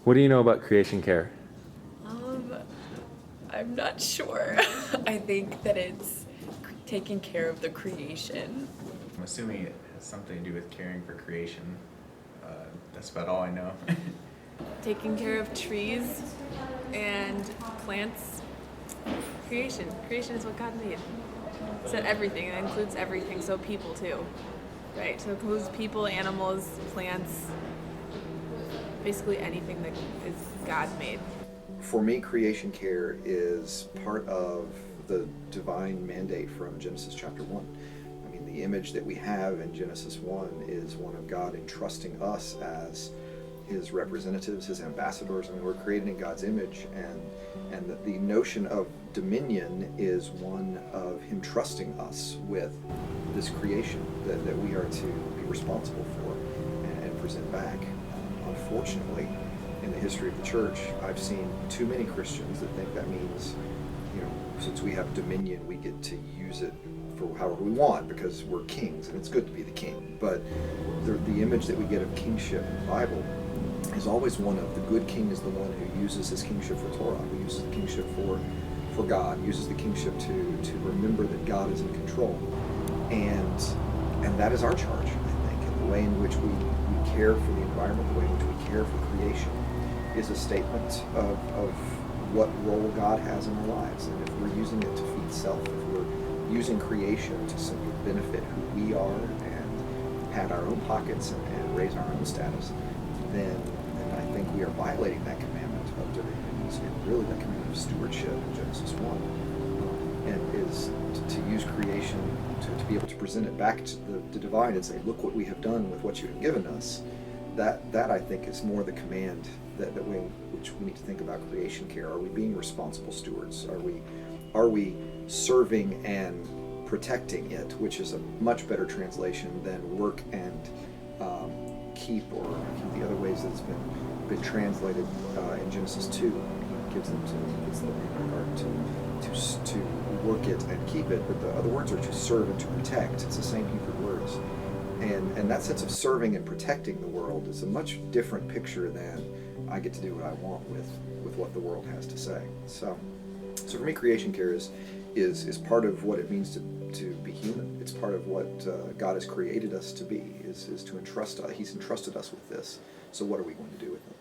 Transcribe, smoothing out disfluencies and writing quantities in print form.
What do you know about creation care? Um, I'm not sure. I think that it's taking care of the creation. I'm assuming it has something to do with caring for creation. That's about all I know. Taking care of trees and plants. Creation. Creation is what God made. So everything. It includes everything. So people too. Right? So it includes people, animals, plants, basically anything that is God made. For me, creation care is part of the divine mandate from Genesis chapter 1. I mean, the image that we have in Genesis 1 is one of God entrusting us as his representatives, his ambassadors. I mean, we're created in God's image, and the notion of dominion is one of him trusting us with this creation that we are to be responsible for and present back. Unfortunately, in the history of the church, I've seen too many Christians that think that means, since we have dominion, we get to use it for however we want because we're kings, and it's good to be the king. But the image that we get of kingship in the Bible is always one of the good king is the one who uses his kingship for Torah, who uses the kingship for God, uses the kingship to remember that God is in control. And that is our charge, I think, and the way in which we care for the environment, the way in which we care for creation is a statement of what role God has in our lives. And if we're using it to feed self, if we're using creation to simply benefit who we are and pad our own pockets and raise our own status, then I think we are violating that commandment of dominion, and really that commandment of stewardship in Genesis 1, and is to use creation to be able to present it back to the divine and say, look what we have done with what you have given us. That I think is more the command which we need to think about creation care. Are we being responsible stewards? Are we serving and protecting it, which is a much better translation than work and keep, or the other ways that it's been translated in Genesis 2. It gives them to work it and keep it, but the other words are to serve and to protect. It's the same Hebrew words. And that sense of serving and protecting the world is a much different picture than I get to do what I want with what the world has to say. So for me, creation care is part of what it means to be human. It's part of what God has created us to be, is to entrust us. He's entrusted us with this. So what are we going to do with it?